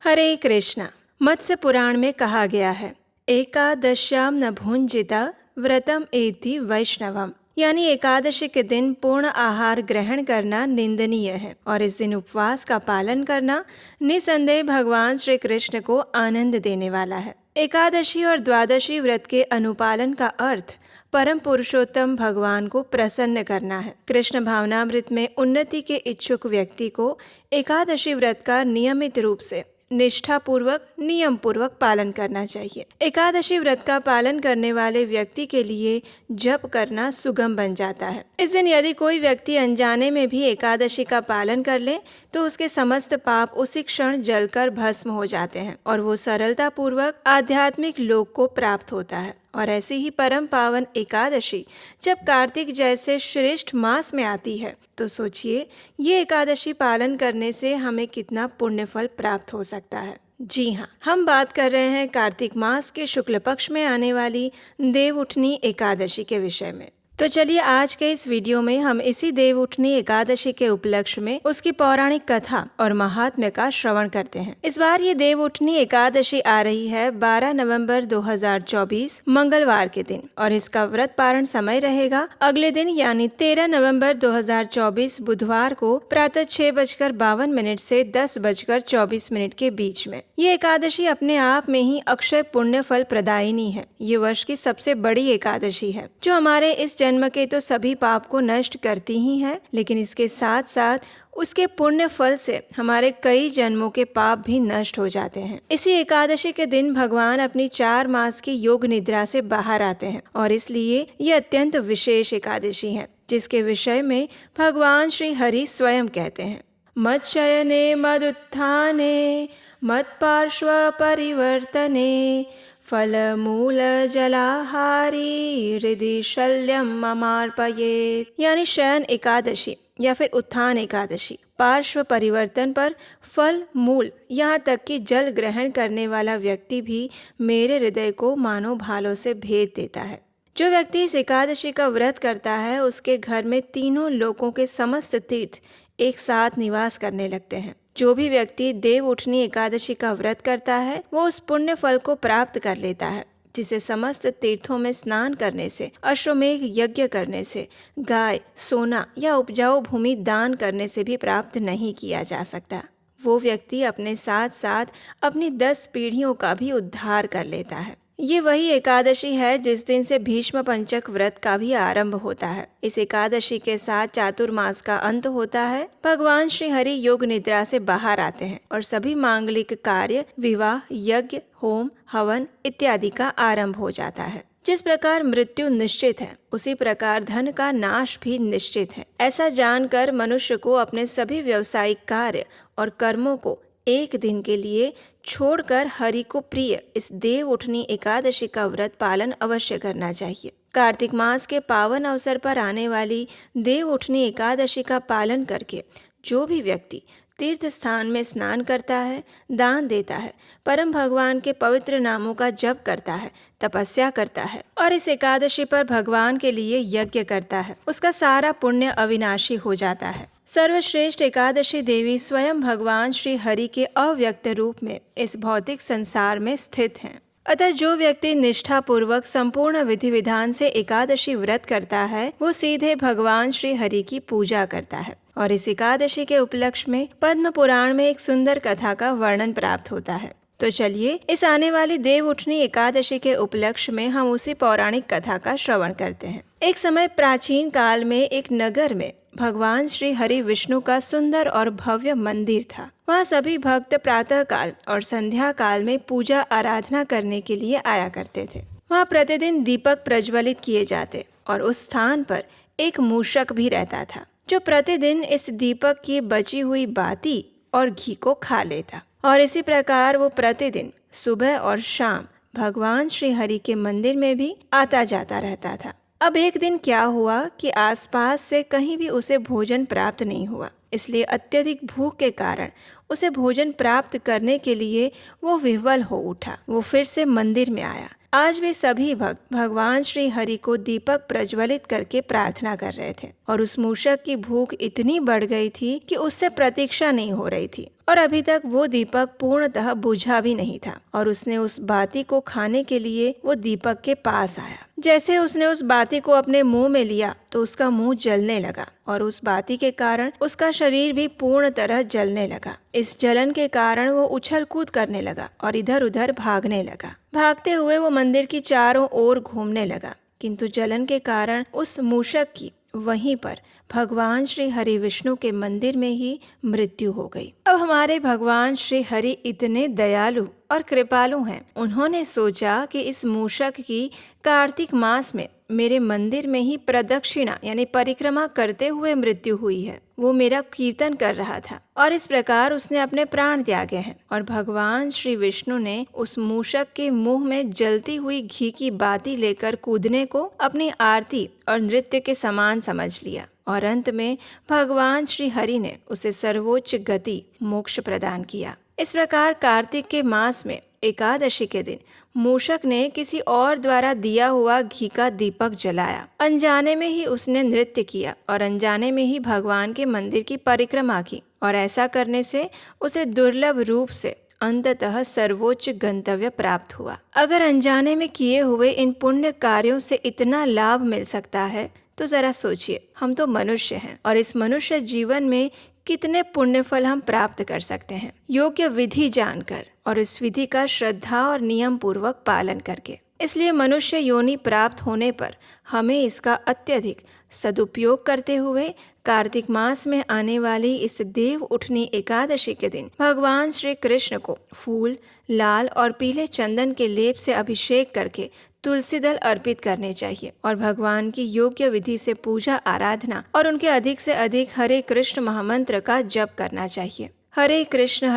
हरे कृष्णा। मत्स्य पुराण में कहा गया है, एकादश्याम न भुंजिता व्रतम एति वैष्णवम, यानी एकादशी के दिन पूर्ण आहार ग्रहण करना निंदनीय है और इस दिन उपवास का पालन करना निसंदेह भगवान श्री कृष्ण को आनंद देने वाला है। एकादशी और द्वादशी व्रत के अनुपालन का अर्थ परम पुरुषोत्तम भगवान को प्रसन्न करना है। कृष्ण भावनामृत में उन्नति के इच्छुक व्यक्ति को एकादशी व्रत का नियमित रूप से निष्ठा पूर्वक नियम पूर्वक पालन करना चाहिए। एकादशी व्रत का पालन करने वाले व्यक्ति के लिए जप करना सुगम बन जाता है। इस दिन यदि कोई व्यक्ति अनजाने में भी एकादशी का पालन कर ले तो उसके समस्त पाप उसी क्षण जलकर भस्म हो जाते हैं और वो सरलता पूर्वक आध्यात्मिक लोक को प्राप्त होता है। और ऐसी ही परम पावन एकादशी जब कार्तिक जैसे श्रेष्ठ मास में आती है तो सोचिए ये एकादशी पालन करने से हमें कितना पुण्य फल प्राप्त हो सकता है। जी हाँ, हम बात कर रहे हैं कार्तिक मास के शुक्ल पक्ष में आने वाली देवउठनी एकादशी के विषय में। तो चलिए आज के इस वीडियो में हम इसी देवउठनी एकादशी के उपलक्ष्य में उसकी पौराणिक कथा और महात्म्य का श्रवण करते हैं। इस बार ये देवउठनी एकादशी आ रही है 12 नवंबर 2024 मंगलवार के दिन और इसका व्रत पारण समय रहेगा अगले दिन यानी 13 नवंबर 2024 बुधवार को प्रातः 6:52 से 10:24 के बीच में। ये एकादशी अपने आप में ही अक्षय पुण्य फल प्रदायिनी है। ये वर्ष की सबसे बड़ी एकादशी है जो हमारे इस जन्म के तो सभी पाप को नष्ट करती ही है, लेकिन इसके साथ साथ उसके पुण्य फल से हमारे कई जन्मों के पाप भी नष्ट हो जाते हैं। इसी एकादशी के दिन भगवान अपनी 4 मास की योग निद्रा से बाहर आते हैं और इसलिए ये अत्यंत विशेष एकादशी है जिसके विषय में भगवान श्री हरि स्वयं कहते हैं, मच्शयने मदुत्थाने मत्पार्श्व परिवर्तने फलमूल जलाहारी हृदि शल्यम ममार्पयेत्, यानी शयन एकादशी या फिर उत्थान एकादशी पार्श्व परिवर्तन पर फल मूल यहाँ तक कि जल ग्रहण करने वाला व्यक्ति भी मेरे हृदय को मानो भालों से भेद देता है। जो व्यक्ति इस एकादशी का व्रत करता है उसके घर में तीनों लोकों के समस्त तीर्थ एक साथ निवास करने लगते हैं। जो भी व्यक्ति देवउठनी एकादशी का व्रत करता है वो उस पुण्य फल को प्राप्त कर लेता है जिसे समस्त तीर्थों में स्नान करने से, अश्वमेघ यज्ञ करने से, गाय, सोना या उपजाऊ भूमि दान करने से भी प्राप्त नहीं किया जा सकता। वो व्यक्ति अपने साथ साथ अपनी 10 पीढ़ियों का भी उद्धार कर लेता है। ये वही एकादशी है जिस दिन से भीष्म पंचक व्रत का भी आरंभ होता है। इस एकादशी के साथ चातुर्मास का अंत होता है। भगवान श्री हरि योग निद्रा से बाहर आते हैं और सभी मांगलिक कार्य, विवाह, यज्ञ, होम, हवन इत्यादि का आरंभ हो जाता है। जिस प्रकार मृत्यु निश्चित है उसी प्रकार धन का नाश भी निश्चित है। ऐसा जानकर मनुष्य को अपने सभी व्यावसायिक कार्य और कर्मों को एक दिन के लिए छोड़कर हरि को प्रिय इस देवउठनी एकादशी का व्रत पालन अवश्य करना चाहिए। कार्तिक मास के पावन अवसर पर आने वाली देवउठनी एकादशी का पालन करके जो भी व्यक्ति तीर्थ स्थान में स्नान करता है, दान देता है, परम भगवान के पवित्र नामों का जप करता है, तपस्या करता है और इस एकादशी पर भगवान के लिए यज्ञ करता है, उसका सारा पुण्य अविनाशी हो जाता है। सर्वश्रेष्ठ एकादशी देवी स्वयं भगवान श्री हरि के अव्यक्त रूप में इस भौतिक संसार में स्थित हैं। अतः जो व्यक्ति निष्ठा पूर्वक संपूर्ण विधि विधान से एकादशी व्रत करता है वो सीधे भगवान श्री हरि की पूजा करता है। और इस एकादशी के उपलक्ष्य में पद्म पुराण में एक सुंदर कथा का वर्णन प्राप्त होता है। तो चलिए इस आने वाली देवउठनी एकादशी के उपलक्ष्य में हम उसी पौराणिक कथा का श्रवण करते हैं। एक समय प्राचीन काल में एक नगर में भगवान श्री हरि विष्णु का सुंदर और भव्य मंदिर था। वहाँ सभी भक्त प्रातः काल और संध्या काल में पूजा आराधना करने के लिए आया करते थे। वहाँ प्रतिदिन दीपक प्रज्वलित किए जाते और उस स्थान पर एक मूषक भी रहता था जो प्रतिदिन इस दीपक की बची हुई बाती और घी को खा लेता और इसी प्रकार वो प्रतिदिन सुबह और शाम भगवान श्री हरि के मंदिर में भी आता जाता रहता था। अब एक दिन क्या हुआ कि आसपास से कहीं भी उसे भोजन प्राप्त नहीं हुआ, इसलिए अत्यधिक भूख के कारण उसे भोजन प्राप्त करने के लिए वो विह्वल हो उठा। वो फिर से मंदिर में आया। आज भी सभी भक्त भगवान श्री हरि को दीपक प्रज्वलित करके प्रार्थना कर रहे थे और उस मूषक की भूख इतनी बढ़ गई थी कि उससे प्रतीक्षा नहीं हो रही थी और अभी तक वो दीपक पूर्णतः बुझा भी नहीं था और उसने उस बाती को खाने के लिए वो दीपक के पास आया। जैसे उसने उस बाती को अपने मुंह में लिया तो उसका मुंह जलने लगा और उस बाती के कारण उसका शरीर भी पूर्ण तरह जलने लगा। इस जलन के कारण वो उछल कूद करने लगा और इधर उधर भागने लगा। भागते हुए वो मंदिर की चारों ओर घूमने लगा, किंतु जलन के कारण उस मूषक की वहीं पर भगवान श्री हरि विष्णु के मंदिर में ही मृत्यु हो गई। अब हमारे भगवान श्री हरि इतने दयालु और कृपालु हैं, उन्होंने सोचा कि इस मूषक की कार्तिक मास में मेरे मंदिर में ही प्रदक्षिणा यानी परिक्रमा करते हुए मृत्यु हुई है। वो मेरा कीर्तन कर रहा था और इस प्रकार उसने अपने प्राण त्यागे हैं। और भगवान श्री विष्णु ने उस मूषक के मुंह में जलती हुई घी की बाती लेकर कूदने को अपनी आरती और नृत्य के समान समझ लिया और अंत में भगवान श्री हरि ने उसे सर्वोच्च गति मोक्ष प्रदान किया। इस प्रकार कार्तिक के मास में एकादशी के दिन मूषक ने किसी और द्वारा दिया हुआ घी का दीपक जलाया। अनजाने में ही उसने नृत्य किया और अनजाने में ही भगवान के मंदिर की परिक्रमा की और ऐसा करने से उसे दुर्लभ रूप से अंततः सर्वोच्च गंतव्य प्राप्त हुआ। अगर अनजाने में किए हुए इन पुण्य कार्यों से इतना लाभ मिल सकता है तो जरा सोचिए, हम तो मनुष्य हैं और इस मनुष्य जीवन में कितने पुण्य फल हम प्राप्त कर सकते हैं योग्य विधि जानकर और इस विधि का श्रद्धा और नियम पूर्वक पालन करके। इसलिए मनुष्य योनि प्राप्त होने पर हमें इसका अत्यधिक सदुपयोग करते हुए कार्तिक मास में आने वाली इस देव उठनी एकादशी के दिन भगवान श्री कृष्ण को फूल, लाल और पीले चंदन के लेप से अभिषेक करके तुलसी दल अर्पित करने चाहिए और भगवान की योग्य विधि से पूजा आराधना और उनके अधिक से अधिक हरे कृष्ण महामंत्र का जप करना चाहिए। हरे कृष्ण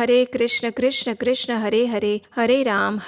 कृष्ण कृष्ण हरे हरे, हरे राम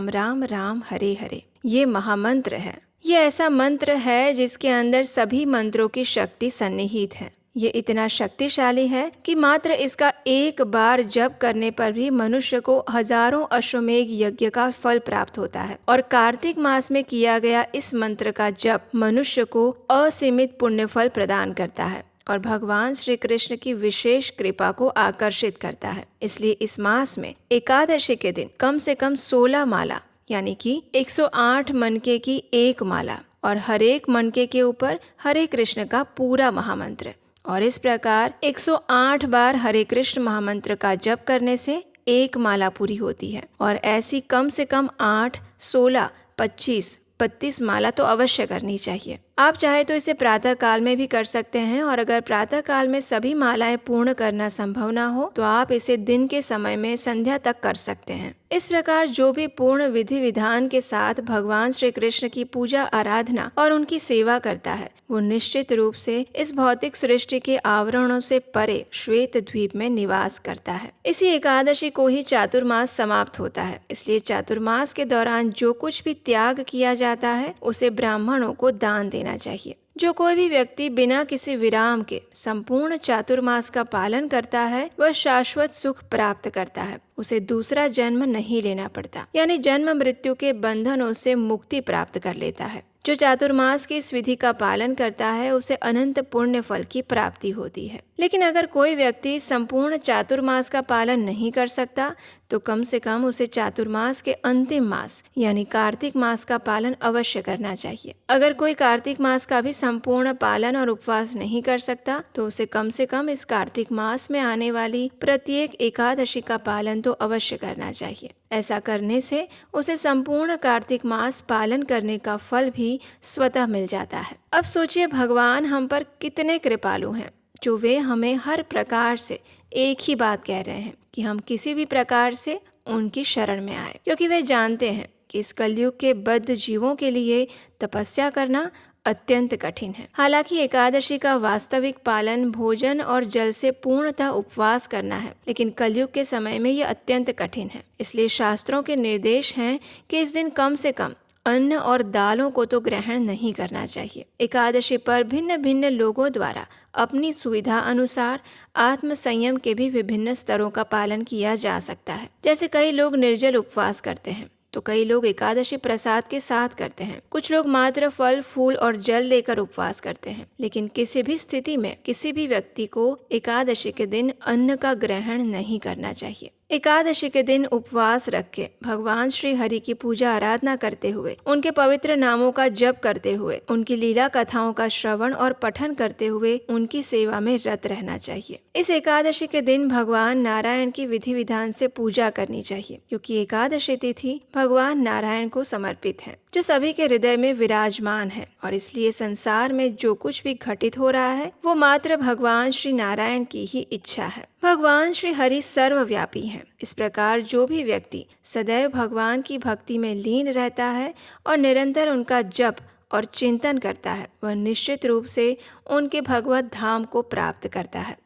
राम राम हरे हरे। ये महामंत्र है। ये ऐसा मंत्र है जिसके अंदर सभी मंत्रों की शक्ति सन्निहित है। ये इतना शक्तिशाली है कि मात्र इसका एक बार जप करने पर भी मनुष्य को हजारों अश्वमेघ यज्ञ का फल प्राप्त होता है और कार्तिक मास में किया गया इस मंत्र का जप मनुष्य को असीमित पुण्य फल प्रदान करता है और भगवान श्री कृष्ण की विशेष कृपा को आकर्षित करता है। इसलिए इस मास में एकादशी के दिन कम से कम 16 माला यानी कि 108 मनके की एक माला और हरेक मनके के ऊपर हरे कृष्ण का पूरा महामंत्र और इस प्रकार 108 बार हरे कृष्ण महामंत्र का जप करने से एक माला पूरी होती है और ऐसी कम से कम 8, 16, 25, 32 माला तो अवश्य करनी चाहिए। आप चाहे तो इसे प्रातः काल में भी कर सकते हैं और अगर प्रातः काल में सभी मालाएं पूर्ण करना संभव ना हो तो आप इसे दिन के समय में संध्या तक कर सकते हैं। इस प्रकार जो भी पूर्ण विधि विधान के साथ भगवान श्री कृष्ण की पूजा आराधना और उनकी सेवा करता है वो निश्चित रूप से इस भौतिक सृष्टि के आवरणों से परे श्वेत द्वीप में निवास करता है। इसी एकादशी को ही चातुर्मास समाप्त होता है। इसलिए चातुर्मास के दौरान जो कुछ भी त्याग किया जाता है उसे ब्राह्मणों को दान देना चाहिए। जो कोई भी व्यक्ति बिना किसी विराम के संपूर्ण चातुर्मास का पालन करता है वह शाश्वत सुख प्राप्त करता है। उसे दूसरा जन्म नहीं लेना पड़ता यानी जन्म मृत्यु के बंधनों से मुक्ति प्राप्त कर लेता है। जो चातुर्मास की इस विधि का पालन करता है उसे अनंत पुण्य फल की प्राप्ति होती है। लेकिन अगर कोई व्यक्ति संपूर्ण चातुर्मास का पालन नहीं कर सकता तो कम से कम उसे चातुर्मास के अंतिम मास यानी कार्तिक मास का पालन अवश्य करना चाहिए। अगर कोई कार्तिक मास का भी संपूर्ण पालन और उपवास नहीं कर सकता तो उसे कम से कम इस कार्तिक मास में आने वाली प्रत्येक एकादशी का पालन तो अवश्य करना चाहिए। ऐसा करने से उसे संपूर्ण कार्तिक मास पालन करने का फल भी स्वतः मिल जाता है। अब सोचिए भगवान हम पर कितने कृपालु हैं जो वे हमें हर प्रकार से एक ही बात कह रहे हैं कि हम किसी भी प्रकार से उनकी शरण में आए, क्योंकि वे जानते हैं कि इस कलयुग के बद्ध जीवों के लिए तपस्या करना अत्यंत कठिन है। हालांकि एकादशी का वास्तविक पालन भोजन और जल से पूर्णतः उपवास करना है, लेकिन कलयुग के समय में यह अत्यंत कठिन है। इसलिए शास्त्रों के निर्देश हैं कि इस दिन कम से कम अन्न और दालों को तो ग्रहण नहीं करना चाहिए। एकादशी पर भिन्न भिन्न लोगों द्वारा अपनी सुविधा अनुसार आत्म संयम के भी विभिन्न स्तरों का पालन किया जा सकता है। जैसे कई लोग निर्जल उपवास करते हैं तो कई लोग एकादशी प्रसाद के साथ करते हैं। कुछ लोग मात्र फल, फूल और जल लेकर उपवास करते हैं। लेकिन किसी भी स्थिति में किसी भी व्यक्ति को एकादशी के दिन अन्न का ग्रहण नहीं करना चाहिए। एकादशी के दिन उपवास रख के भगवान श्री हरि की पूजा आराधना करते हुए, उनके पवित्र नामों का जप करते हुए, उनकी लीला कथाओं का श्रवण और पठन करते हुए उनकी सेवा में रत रहना चाहिए। इस एकादशी के दिन भगवान नारायण की विधि विधान से पूजा करनी चाहिए, क्योंकि एकादशी तिथि भगवान नारायण को समर्पित है, जो सभी के हृदय में विराजमान है। और इसलिए संसार में जो कुछ भी घटित हो रहा है वो मात्र भगवान श्री नारायण की ही इच्छा है। भगवान श्री हरि सर्वव्यापी हैं। इस प्रकार जो भी व्यक्ति सदैव भगवान की भक्ति में लीन रहता है और निरंतर उनका जप और चिंतन करता है, वह निश्चित रूप से उनके भगवत धाम को प्राप्त करता है।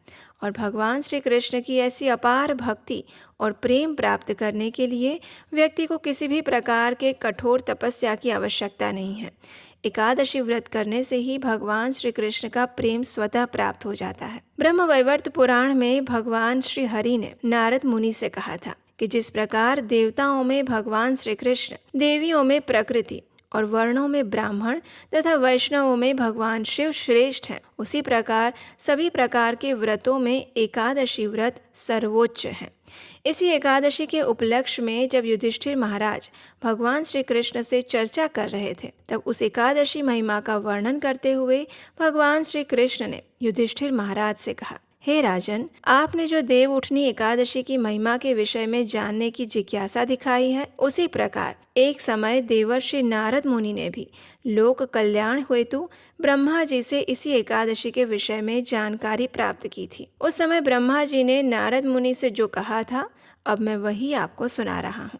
और भगवान श्री कृष्ण की ऐसी अपार भक्ति और प्रेम प्राप्त करने के लिए व्यक्ति को किसी भी प्रकार के कठोर तपस्या की आवश्यकता नहीं है। एकादशी व्रत करने से ही भगवान श्री कृष्ण का प्रेम स्वतः प्राप्त हो जाता है। ब्रह्मवैवर्त पुराण में भगवान श्री हरि ने नारद मुनि से कहा था कि जिस प्रकार देवताओं में भगवान श्री कृष्ण, देवियों में प्रकृति और वर्णों में ब्राह्मण तथा वैष्णवों में भगवान शिव श्रेष्ठ हैं, उसी प्रकार सभी प्रकार के व्रतों में एकादशी व्रत सर्वोच्च है। इसी एकादशी के उपलक्ष्य में जब युधिष्ठिर महाराज भगवान श्री कृष्ण से चर्चा कर रहे थे, तब उस एकादशी महिमा का वर्णन करते हुए भगवान श्री कृष्ण ने युधिष्ठिर महाराज से कहा, हे राजन, आपने जो देव उठनी एकादशी की महिमा के विषय में जानने की जिज्ञासा दिखाई है, उसी प्रकार एक समय देवर्षि नारद मुनि ने भी लोक कल्याण हेतु ब्रह्मा जी से इसी एकादशी के विषय में जानकारी प्राप्त की थी। उस समय ब्रह्मा जी ने नारद मुनि से जो कहा था, अब मैं वही आपको सुना रहा हूँ।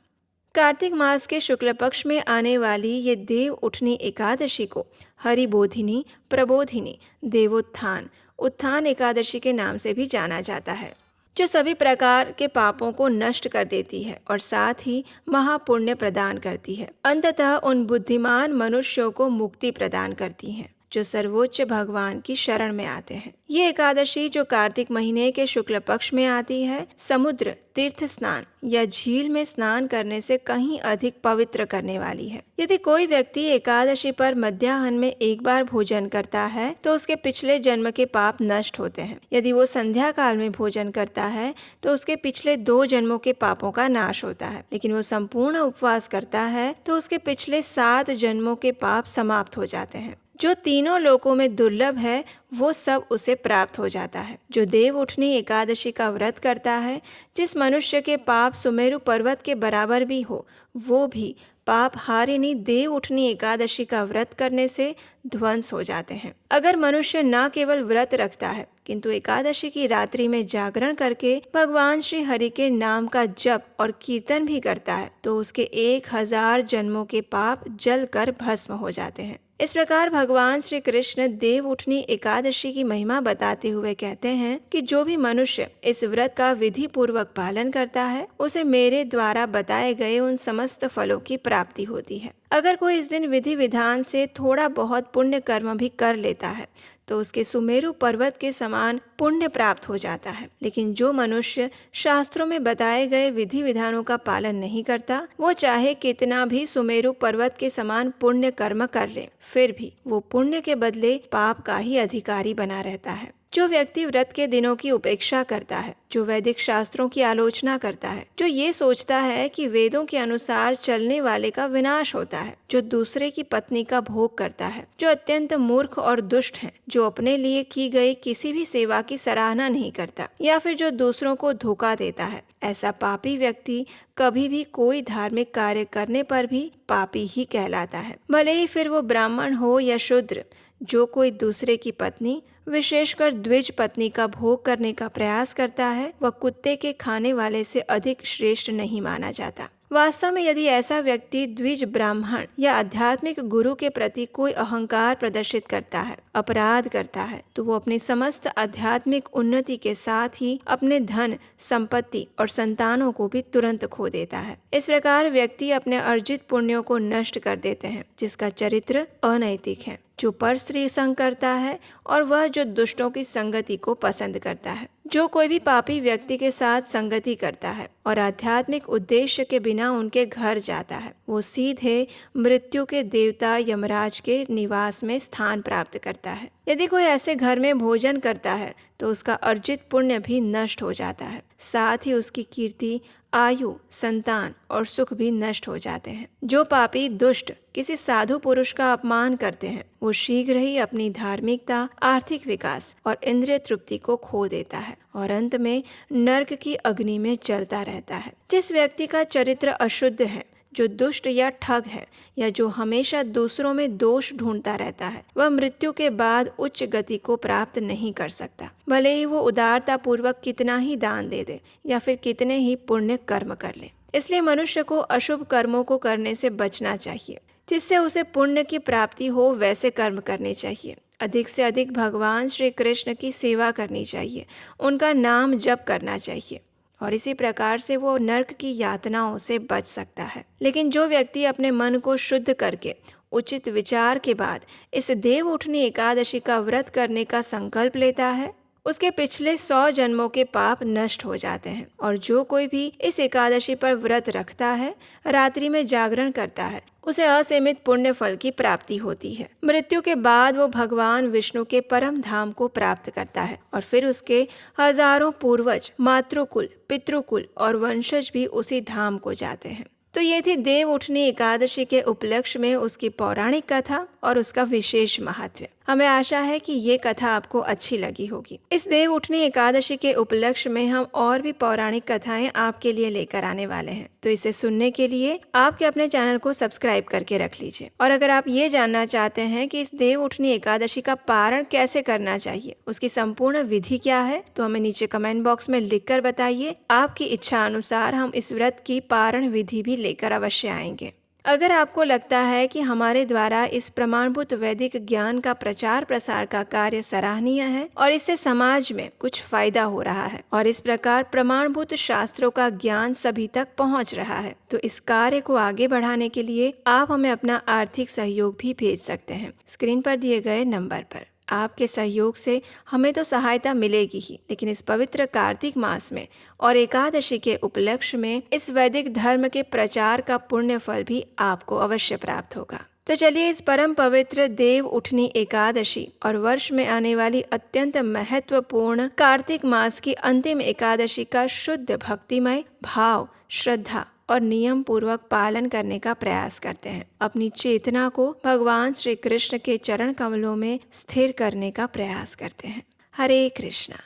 कार्तिक मास के शुक्ल पक्ष में आने वाली ये देव उठनी एकादशी को हरिबोधिनी, प्रबोधिनी, देवोत्थान, उत्थान एकादशी के नाम से भी जाना जाता है, जो सभी प्रकार के पापों को नष्ट कर देती है और साथ ही महापुण्य प्रदान करती है। अंततः उन बुद्धिमान मनुष्यों को मुक्ति प्रदान करती है जो सर्वोच्च भगवान की शरण में आते हैं। ये एकादशी जो कार्तिक महीने के शुक्ल पक्ष में आती है, समुद्र, तीर्थ स्नान या झील में स्नान करने से कहीं अधिक पवित्र करने वाली है। यदि कोई व्यक्ति एकादशी पर मध्याह्न में एक बार भोजन करता है तो उसके पिछले जन्म के पाप नष्ट होते हैं। यदि वो संध्या काल में भोजन करता है तो उसके पिछले 2 जन्मों के पापों का नाश होता है। लेकिन वो संपूर्ण उपवास करता है तो उसके पिछले 7 जन्मों के पाप समाप्त हो जाते हैं। जो तीनों लोकों में दुर्लभ है वो सब उसे प्राप्त हो जाता है। जो देव उठनी एकादशी का व्रत करता है, जिस मनुष्य के पाप सुमेरु पर्वत के बराबर भी हो, वो भी पाप हारिणी देव उठनी एकादशी का व्रत करने से ध्वंस हो जाते हैं। अगर मनुष्य न केवल व्रत रखता है किंतु एकादशी की रात्रि में जागरण करके भगवान श्री हरि के नाम का जप और कीर्तन भी करता है तो उसके 1000 जन्मों के पाप जल कर भस्म हो जाते हैं। इस प्रकार भगवान श्री कृष्ण देव उठनी एकादशी की महिमा बताते हुए कहते हैं कि जो भी मनुष्य इस व्रत का विधि पूर्वक पालन करता है, उसे मेरे द्वारा बताए गए उन समस्त फलों की प्राप्ति होती है। अगर कोई इस दिन विधि विधान से थोड़ा बहुत पुण्य कर्म भी कर लेता है तो उसके सुमेरु पर्वत के समान पुण्य प्राप्त हो जाता है। लेकिन जो मनुष्य शास्त्रों में बताए गए विधि विधानों का पालन नहीं करता, वो चाहे कितना भी सुमेरु पर्वत के समान पुण्य कर्म कर ले, फिर भी वो पुण्य के बदले पाप का ही अधिकारी बना रहता है। जो व्यक्ति व्रत के दिनों की उपेक्षा करता है, जो वैदिक शास्त्रों की आलोचना करता है, जो ये सोचता है कि वेदों के अनुसार चलने वाले का विनाश होता है, जो दूसरे की पत्नी का भोग करता है, जो अत्यंत मूर्ख और दुष्ट है, जो अपने लिए की गई किसी भी सेवा की सराहना नहीं करता या फिर जो दूसरों को धोखा देता है, ऐसा पापी व्यक्ति कभी भी कोई धार्मिक कार्य करने पर भी पापी ही कहलाता है। भले ही फिर वो ब्राह्मण हो या शूद्र। जो कोई दूसरे की पत्नी, विशेषकर द्विज पत्नी का भोग करने का प्रयास करता है, वह कुत्ते के खाने वाले से अधिक श्रेष्ठ नहीं माना जाता। वास्तव में यदि ऐसा व्यक्ति द्विज ब्राह्मण या आध्यात्मिक गुरु के प्रति कोई अहंकार प्रदर्शित करता है, अपराध करता है, तो वो अपनी समस्त आध्यात्मिक उन्नति के साथ ही अपने धन, संपत्ति और संतानों को भी तुरंत खो देता है। इस प्रकार व्यक्ति अपने अर्जित पुण्यों को नष्ट कर देते हैं, जिसका चरित्र अनैतिक है। जो पर स्त्री संग करता है और वह जो दुष्टों की संगति को पसंद करता है। जो कोई भी पापी व्यक्ति के साथ संगति करता है और आध्यात्मिक उद्देश्य के बिना उनके घर जाता है, वो सीधे मृत्यु के देवता यमराज के निवास में स्थान प्राप्त करता है। यदि कोई ऐसे घर में भोजन करता है तो उसका अर्जित पुण्य भी नष्ट हो जाता है, साथ ही उसकी कीर्ति, आयु, संतान और सुख भी नष्ट हो जाते हैं। जो पापी दुष्ट किसी साधु पुरुष का अपमान करते हैं, वो शीघ्र ही अपनी धार्मिकता, आर्थिक विकास और इंद्रिय तृप्ति को खो देता है और अंत में नरक की अग्नि में जलता रहता है। जिस व्यक्ति का चरित्र अशुद्ध है, जो दुष्ट या ठग है या जो हमेशा दूसरों में दोष ढूंढता रहता है, वह मृत्यु के बाद उच्च गति को प्राप्त नहीं कर सकता, भले ही वो उदारता पूर्वक कितना ही दान दे दे या फिर कितने ही पुण्य कर्म कर ले। इसलिए मनुष्य को अशुभ कर्मों को करने से बचना चाहिए। जिससे उसे पुण्य की प्राप्ति हो वैसे कर्म करने चाहिए। अधिक से अधिक भगवान श्री कृष्ण की सेवा करनी चाहिए, उनका नाम जप करना चाहिए और इसी प्रकार से वो नरक की यातनाओं से बच सकता है। लेकिन जो व्यक्ति अपने मन को शुद्ध करके उचित विचार के बाद इस देव उठनी एकादशी का व्रत करने का संकल्प लेता है, उसके पिछले 100 जन्मों के पाप नष्ट हो जाते हैं। और जो कोई भी इस एकादशी पर व्रत रखता है, रात्रि में जागरण करता है, उसे असीमित पुण्य फल की प्राप्ति होती है। मृत्यु के बाद वो भगवान विष्णु के परम धाम को प्राप्त करता है और फिर उसके हजारों पूर्वज, मातृकुल, पितृकुल और वंशज भी उसी धाम को जाते हैं। तो ये थी देव उठनी एकादशी के उपलक्ष्य में उसकी पौराणिक कथा और उसका विशेष महत्व। हमें आशा है कि ये कथा आपको अच्छी लगी होगी। इस देव उठनी एकादशी के उपलक्ष्य में हम और भी पौराणिक कथाएं आपके लिए लेकर आने वाले हैं, तो इसे सुनने के लिए आपके अपने चैनल को सब्सक्राइब करके रख लीजिए। और अगर आप ये जानना चाहते हैं कि इस देव उठनी एकादशी का पारण कैसे करना चाहिए, उसकी संपूर्ण विधि क्या है, तो हमें नीचे कमेंट बॉक्स में लिख कर बताइए। आपकी इच्छा अनुसार हम इस व्रत की पारण विधि भी लेकर अवश्य आएंगे। अगर आपको लगता है कि हमारे द्वारा इस प्रमाणभूत वैदिक ज्ञान का प्रचार प्रसार का कार्य सराहनीय है और इससे समाज में कुछ फायदा हो रहा है और इस प्रकार प्रमाणभूत शास्त्रों का ज्ञान सभी तक पहुंच रहा है, तो इस कार्य को आगे बढ़ाने के लिए आप हमें अपना आर्थिक सहयोग भी भेज सकते हैं स्क्रीन पर दिए गए नंबर पर। आपके सहयोग से हमें तो सहायता मिलेगी ही, लेकिन इस पवित्र कार्तिक मास में और एकादशी के उपलक्ष्य में इस वैदिक धर्म के प्रचार का पुण्य फल भी आपको अवश्य प्राप्त होगा। तो चलिए इस परम पवित्र देव उठनी एकादशी और वर्ष में आने वाली अत्यंत महत्वपूर्ण कार्तिक मास की अंतिम एकादशी का शुद्ध भक्तिमय भाव, श्रद्धा और नियम पूर्वक पालन करने का प्रयास करते हैं। अपनी चेतना को भगवान श्री कृष्ण के चरण कमलों में स्थिर करने का प्रयास करते हैं। हरे कृष्णा।